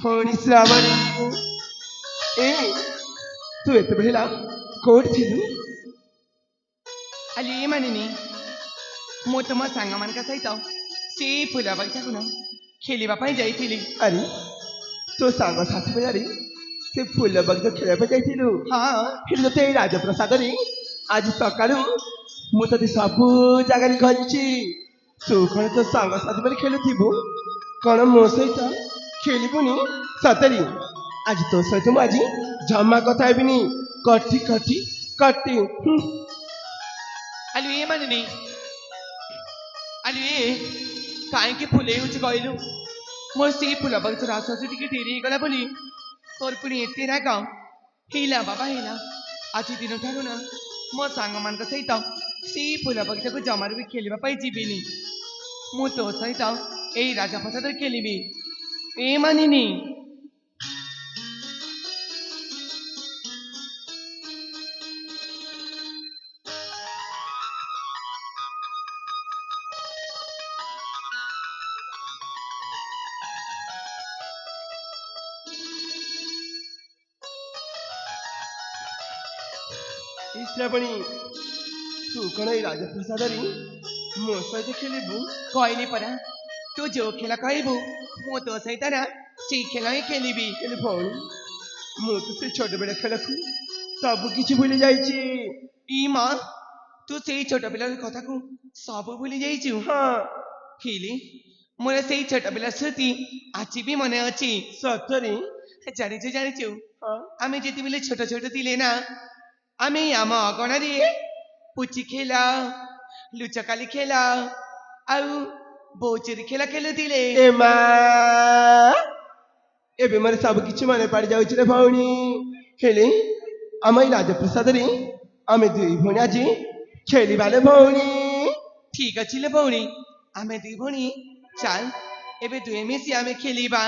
ଭଉଣୀ ଶ୍ରାବଣୀ ଏ ତୁ ଏତେବେଳେ ହେଲା କୋଉଠି ଥିଲୁ? ಅಲ್ಲಿ ಏಮನಿನಿ ମୁଁ ତୁମ ସାଙ୍ଗମାନଙ୍କ ସହିତ ସେଇ ଫୁଲ ବଗିଚାକୁ ନା ଖେଳିବା ପାଇଁ ଯାଇଥିଲି। ଆରେ ତୋ ସାଙ୍ଗସାଥି ମେଳାରେ ସେ ଫୁଲ ବଗିଚା ଖେଳିବା ପାଇଁ ଯାଇଥିଲୁ? ହଁ ହେଲେ ତୋତେ ଏଇ ରାଜପ୍ରସାଦରେ ଆଜି ସକାଳୁ ମୁଁ ତୋତେ ସବୁ ଜାଗାରେ ଖୋଜିଛି। ତୁ କଣ ତୋ ସାଙ୍ଗସାଥି ମାନେ ଖେଳୁଥିବୁ, କଣ ମୋ ସହିତ ଖେଳିବୁନି? ସତରେ ଆଜି ତୋ ସହିତ ମୁଁ ଆଜି ଜମା କଥା ହେବିନି। କଟି କଟି କଟି ಅಲ್ಲಿ ಏಮನಿನಿ ಅಲ್ಲಿ କାହିଁକି ଫୁଲେଇ ହେଉଛି କହିଲୁ? ମୋର ସେଇ ଫୁଲ ବଗିଚାର ଆସୁ ଆସୁ ଟିକେ ଡେରି ହେଇଗଲା ବୋଲି ତୋର ପୁଣି ଏତେ ରାଗ ହେଇଲା ବାବା ହେଇଲା। ଆଜି ଦିନଠାରୁ ନା ମୋ ସାଙ୍ଗମାନଙ୍କ ସହିତ ସେଇ ଫୁଲ ବଗିଚାକୁ ଜମାରୁ ବି ଖେଳିବା ପାଇଁ ଯିବିନି। ମୁଁ ତୋ ସହିତ ଏଇ ରାଜପ୍ରସାଦରେ ଖେଳିବି। ଏ ମାନିନି এই ଶ୍ରାବଣୀ ତୁ କଣ ଏଇ ରାଜପ୍ରସାଦରେ ମୋ ସହିତ ଖେଳିବୁ? କହିଲି ପରା ତୁ ଯୋଉ ଖେଳ କହିବୁ ମୁଁ ତୋ ସହିତ ନା ସେଇ ଖେଳ ହିଁ ଖେଳିବି। ହେଲେ ଭଉଣୀ ମୁଁ ତ ସେ ଛୋଟବେଳେ ଖେଳକୁ ସବୁ କିଛି ଭୁଲି ଯାଇଛି। ଇ ମା ତୁ ସେଇ ଛୋଟ ପିଲାର କଥାକୁ ସବୁ ଭୁଲି ଯାଇଛୁ? ହଁ ହେଲେ ମୋର ସେଇ ଛୋଟ ପିଲା ସ୍ମୃତି ଆଜି ବି ମନେ ଅଛି। ସତରେ? ଜାଣିଛୁ ଜାଣିଛୁ ହଁ ଆମେ ଯେତେବେଳେ ଛୋଟ ଛୋଟ ଥିଲେ ନା ଆମେ ଆମ ଅଗଣାରେ ପୁଚି ଖେଳ, ଲୁଚକାଳି ଖେଳ ଆଉ ବୋଉଚୋରି ଖେଳ ଖେଳୁଥିଲେ। ଏ ମା ଏବେ ମୋର ସବୁ କିଛି ମନେ ପଡି ଯାଉଛି ରେ ଭଉଣୀ। ହେଲେ ଆମ ଏଇ ରାଜପ୍ରସାଦରେ ଆମେ ଦୁଇ ଭଉଣୀ ଆଜି ଖେଳିବା ରେ ଭଉଣୀ। ଠିକ ଅଛି ଲୋ ଭଉଣୀ ଆମେ ଦୁଇ ଭଉଣୀ ଚାଲ ଏବେ ଦୁହେଁ ମିଶି ଆମେ ଖେଳିବା।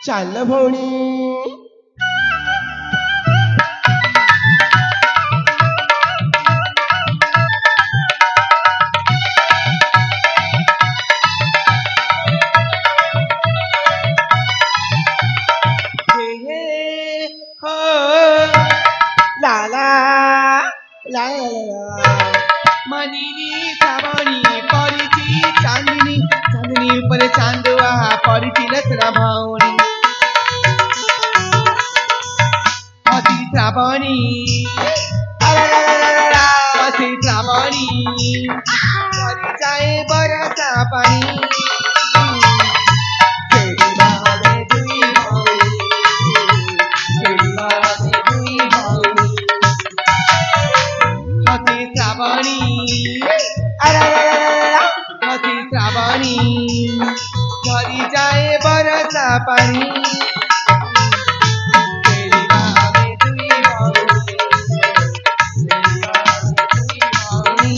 ଚାଲ ଭଉଣୀ। ହେ ହେ ହୋ ଲା ଲା ଲା ଲା ଲା। ମାନିନି ଶ୍ରାବଣୀ ପଡ଼ିଛି ଚାନ୍ଦିନୀ ଚାନ୍ଦିନୀ ଉପରେ ଚାନ୍ଦୁଆ ପଡ଼ିଛି ଲୋ ଭଉଣୀ। ହସି ଶ୍ରାବଣୀ ହସି ଶ୍ରାବଣୀ ଯାଏ ବରସା ପାଣି ଖେଳିବା ଆମେ ଦୁଇ ଭଉଣୀ ଖେଳିବା ଆମେ ଦୁଇ ଭଉଣୀ। ହସି ଶ୍ରାବଣୀ ହସି ଶ୍ରାବଣୀ ଝରି ଯାଏ ବରସା ପାଣି ଖେଳିବା ଆମେ ଦୁଇ ଭଉଣୀ ଖେଳିବା ଆମେ ଦୁଇ ଭଉଣୀ।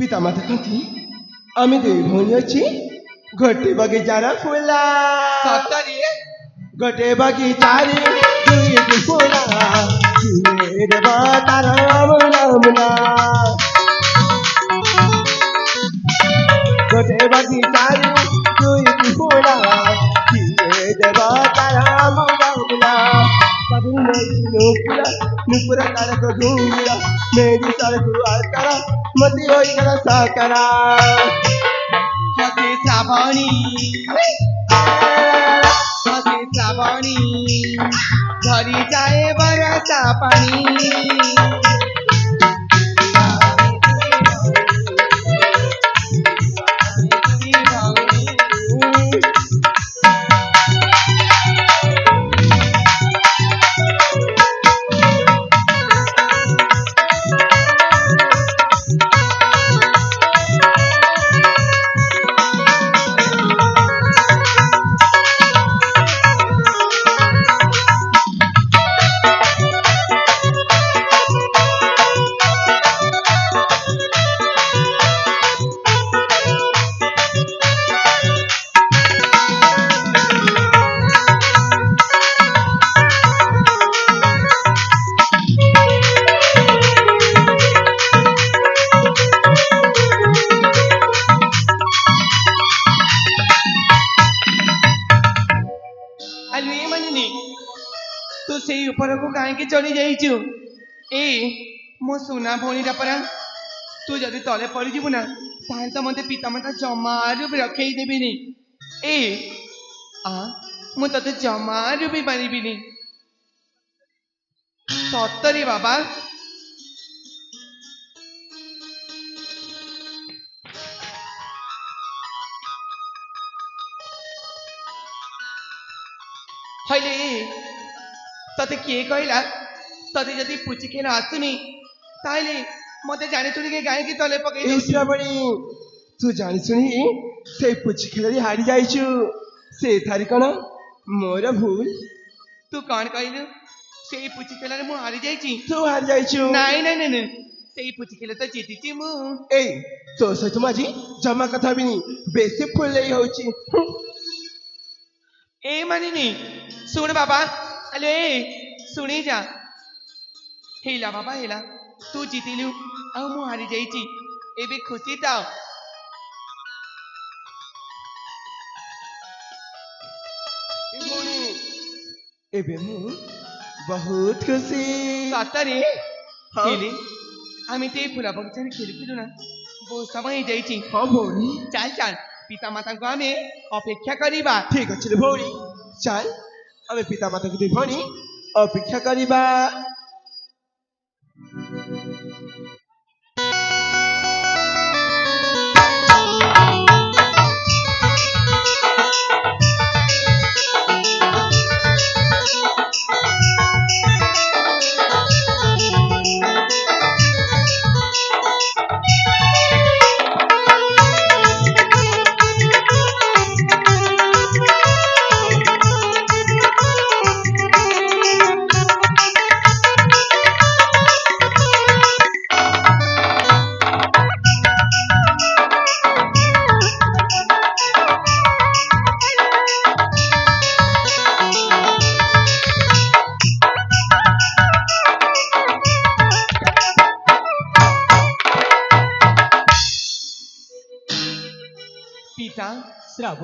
ପିତାମାତା କହନ୍ତି ଆମେ ଦୁଇ ଭଉଣୀ ଅଛି ଗୋଟେ ବଗିଚାର ଫୁଲ। ସତରେ ଗୋଟେ ବଗିଚାରେ ଦୁଇଟି ଫୁଲ କିଏ ଦେବ ତାର ମୂଳ ମୂଳ। ଗୋଟେ ବଗିଚାରେ ଦୁଇଟି ଫୁଲ नुपुर तारक घुंगिरा मेरी सड़क आकरा मती होई करा साकरा हसे श्रावणी हसे श्रावणी झरी जाए बरसा पानी अलुए मननी तू से ऊपर को कहीं चली जाइछु ए मो सुना भौणीटा परा तू जदि तले पड़ीजु ना ताहेले तो मते पितामाता जमारू भी रखेई देबिनी ए आ मु तते जमारू भी मारिबिनी सतरी बाबा हईले तते किए कहला तते जदि पुची खेल आसुनी ताइले मते जाने चुनी गाय की तले पकई ए श्रावणी तू जानी सुनी से पुची खेल हारी जाइछु से थारी कण मोर भूल तू कौन कहलु से पुची खेल मु हारी जाइची तू हारी जाइछु नाई नाई नाई से पुची खेल तो जीतीची मु ए तो सहित माझी जमा कथा बिनी बेसी फुल होची ए मानिनी सुन बाबा अले सुनी जा हेला बाबा हेला तू जीतिलु आ मु हारी जाइची एबे खुशी ताओ एबे मु बहुत खुशी सतरे हाँ। हेले आमी ते फुला बगीचा खेलुथिलु ना बहुत समय जाइची हाँ भौणी चल चल पिता माता को आमे अपेक्षा करिबा ठीक अच्छे भौणी चल आमे पिता माता को भौणी अपेक्षा करिबा पिता श्रावण